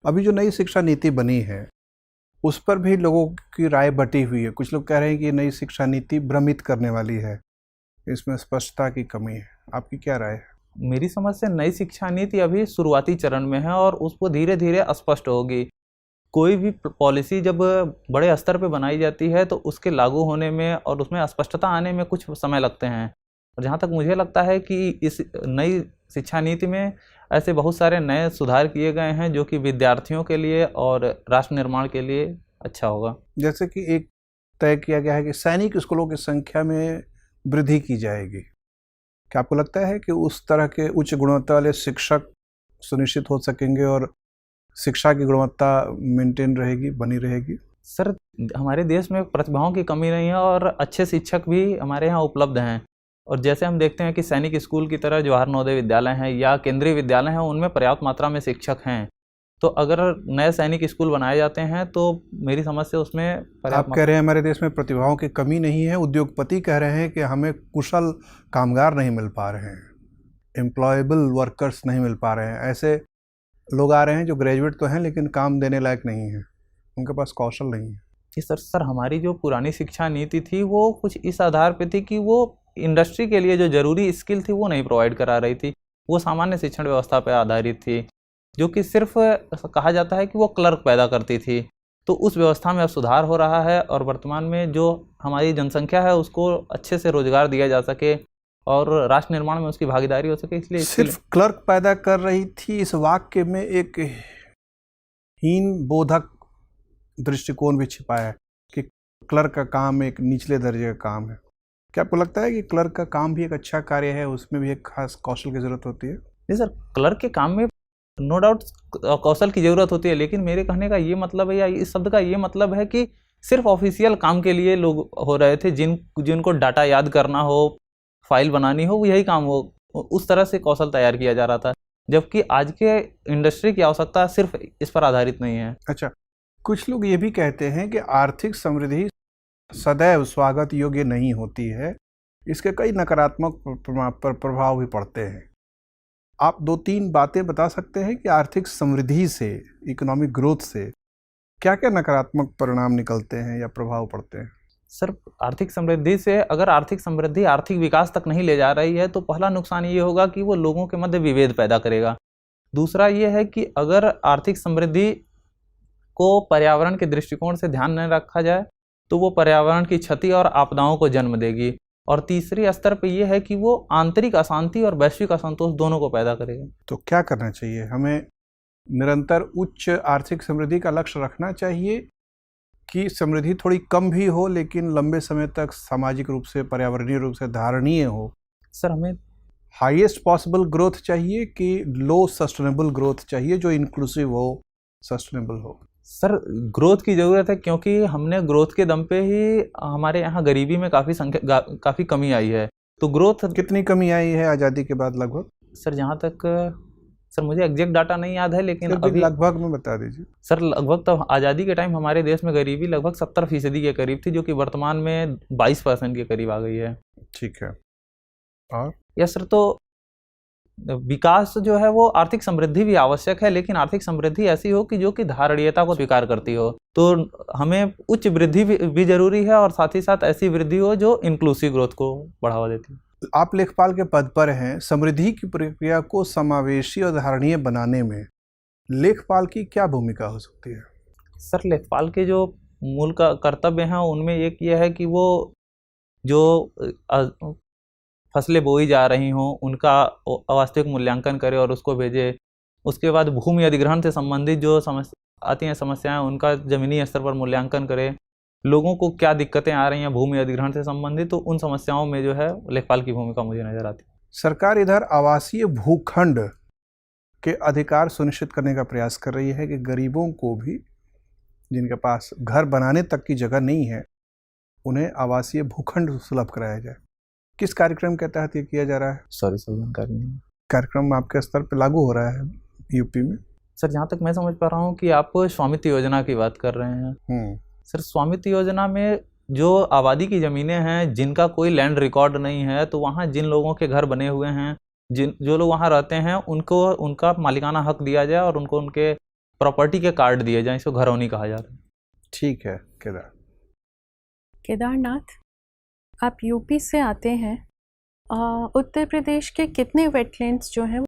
अभी जो नई शिक्षा नीति बनी है उस पर भी लोगों की राय बटी हुई है। कुछ लोग कह रहे हैं कि नई शिक्षा नीति भ्रमित करने वाली है, इसमें स्पष्टता की कमी है। आपकी क्या राय है? मेरी समझ से नई शिक्षा नीति अभी शुरुआती चरण में है और उसको धीरे धीरे स्पष्ट होगी। कोई भी पॉलिसी जब बड़े स्तर पे बनाई जाती है तो उसके लागू होने में और उसमें स्पष्टता आने में कुछ समय लगते हैं। और जहाँ तक मुझे लगता है कि इस नई शिक्षा नीति में ऐसे बहुत सारे नए सुधार किए गए हैं जो कि विद्यार्थियों के लिए और राष्ट्र निर्माण के लिए अच्छा होगा। जैसे कि एक तय किया गया है कि सैनिक स्कूलों की संख्या में वृद्धि की जाएगी। क्या आपको लगता है कि उस तरह के उच्च गुणवत्ता वाले शिक्षक सुनिश्चित हो सकेंगे और शिक्षा की गुणवत्ता मेंटेन रहेगी, बनी रहेगी? सर, हमारे देश में प्रतिभाओं की कमी नहीं है और अच्छे शिक्षक भी हमारे यहाँ उपलब्ध हैं। और जैसे हम देखते हैं कि सैनिक स्कूल की तरह जवाहर नवोदय विद्यालय हैं या केंद्रीय विद्यालय हैं, उनमें पर्याप्त मात्रा में शिक्षक हैं। तो अगर नए सैनिक स्कूल बनाए जाते हैं तो मेरी समझ से उसमें आप कह रहे हैं हमारे देश में प्रतिभाओं की कमी नहीं है, उद्योगपति कह रहे हैं कि हमें कुशल कामगार नहीं मिल पा रहे हैं, एम्प्लॉयबल वर्कर्स नहीं मिल पा रहे हैं। ऐसे लोग आ रहे हैं जो ग्रेजुएट तो हैं लेकिन काम देने लायक नहीं है, उनके पास कौशल नहीं है। जी सर, हमारी जो पुरानी शिक्षा नीति थी वो कुछ इस आधार पे थी कि वो इंडस्ट्री के लिए जो जरूरी स्किल थी वो नहीं प्रोवाइड करा रही थी। वो सामान्य शिक्षण व्यवस्था पर आधारित थी, जो कि सिर्फ कहा जाता है कि वो क्लर्क पैदा करती थी। तो उस व्यवस्था में अब सुधार हो रहा है और वर्तमान में जो हमारी जनसंख्या है उसको अच्छे से रोजगार दिया जा सके और राष्ट्र निर्माण में उसकी भागीदारी हो सके, इसलिए सिर्फ क्लर्क पैदा कर रही थी, इस वाक्य में एक हीन बोधक दृष्टिकोण भी छिपा है कि क्लर्क का काम एक निचले दर्जे का काम है। क्या आपको लगता है कि क्लर्क का काम भी एक अच्छा कार्य है, उसमें भी एक खास कौशल की जरूरत होती है? नहीं सर, क्लर्क के काम में नो डाउट कौशल की जरूरत होती है, लेकिन मेरे कहने का ये मतलब है या इस शब्द का ये मतलब है कि सिर्फ ऑफिशियल काम के लिए लोग हो रहे थे, जिनको डाटा याद करना हो, फाइल बनानी हो, यही काम हो, उस तरह से कौशल तैयार किया जा रहा था। जबकि आज के इंडस्ट्री की आवश्यकता सिर्फ इस पर आधारित नहीं है। अच्छा, कुछ लोग ये भी कहते हैं कि आर्थिक समृद्धि सदैव स्वागत योग्य नहीं होती है, इसके कई नकारात्मक प्रभाव भी पड़ते हैं। आप 2-3 बातें बता सकते हैं कि आर्थिक समृद्धि से, इकोनॉमिक ग्रोथ से क्या क्या नकारात्मक परिणाम निकलते हैं या प्रभाव पड़ते हैं? सर, आर्थिक समृद्धि से अगर आर्थिक समृद्धि आर्थिक विकास तक नहीं ले जा रही है तो पहला नुकसान ये होगा कि वो लोगों के मध्य विभेद पैदा करेगा। दूसरा ये है कि अगर आर्थिक समृद्धि को पर्यावरण के दृष्टिकोण से ध्यान न रखा जाए तो वो पर्यावरण की क्षति और आपदाओं को जन्म देगी। और तीसरी स्तर पे ये है कि वो आंतरिक अशांति और वैश्विक असंतोष दोनों को पैदा करेगा। तो क्या करना चाहिए? हमें निरंतर उच्च आर्थिक समृद्धि का लक्ष्य रखना चाहिए कि समृद्धि थोड़ी कम भी हो लेकिन लंबे समय तक सामाजिक रूप से, पर्यावरणीय रूप से धारणीय हो? सर, हमें हाईएस्ट पॉसिबल ग्रोथ चाहिए कि लो सस्टेनेबल ग्रोथ चाहिए जो इंक्लूसिव हो, सस्टेनेबल हो? सर, ग्रोथ की ज़रूरत है क्योंकि हमने ग्रोथ के दम पे ही हमारे यहाँ गरीबी में काफ़ी कमी आई है। तो ग्रोथ कितनी कमी आई है आज़ादी के बाद लगभग? सर, जहाँ तक सर मुझे एग्जैक्ट डाटा नहीं याद है, लेकिन अभी लगभग में बता दीजिए। सर, लगभग तो आज़ादी के टाइम हमारे देश में गरीबी लगभग 70% के करीब थी, जो कि वर्तमान में 22% के करीब आ गई है। ठीक है। और यस सर, तो विकास जो है वो आर्थिक समृद्धि भी आवश्यक है, लेकिन आर्थिक समृद्धि ऐसी हो कि जो कि धारणीयता को स्वीकार करती हो। तो हमें उच्च वृद्धि भी जरूरी है और साथ ही साथ ऐसी वृद्धि हो जो इंक्लूसिव ग्रोथ को बढ़ावा देती है। आप लेखपाल के पद पर हैं, समृद्धि की प्रक्रिया को समावेशी और धारणीय बनाने में लेखपाल की क्या भूमिका हो सकती है? सर, लेखपाल के जो मूल कर्तव्य हैं उनमें एक ये है कि वो जो फसलें बोई जा रही हों उनका वास्तविक मूल्यांकन करे और उसको भेजे। उसके बाद भूमि अधिग्रहण से संबंधित जो आती हैं समस्याएं, उनका ज़मीनी स्तर पर मूल्यांकन करे। लोगों को क्या दिक्कतें आ रही हैं भूमि अधिग्रहण से संबंधित, तो उन समस्याओं में जो है लेखपाल की भूमिका मुझे नज़र आती है। सरकार इधर आवासीय भूखंड के अधिकार सुनिश्चित करने का प्रयास कर रही है कि गरीबों को भी, जिनके पास घर बनाने तक की जगह नहीं है, उन्हें आवासीय भूखंड सुलभ कराया जाए। किस कार्यक्रम के तहत ये किया जा रहा है? सॉरी सर, जानकारी नहीं। कार्यक्रम आपके स्तर पर लागू हो रहा है यूपी में? सर, जहाँ तक मैं समझ पा रहा हूँ कि आप स्वामित्व योजना की बात कर रहे हैं। सर, स्वामित्व योजना में जो आबादी की ज़मीनें हैं जिनका कोई लैंड रिकॉर्ड नहीं है, तो वहाँ जिन लोगों के घर बने हुए हैं, जो लोग वहाँ रहते हैं, उनको उनका मालिकाना हक दिया जाए और उनको उनके प्रॉपर्टी के कार्ड दिए जाएं, इसको घरौनी कहा जाता है। ठीक है केदार। केदारनाथ, आप यूपी से आते हैं। उत्तर प्रदेश के कितने वेटलैंड्स जो हैं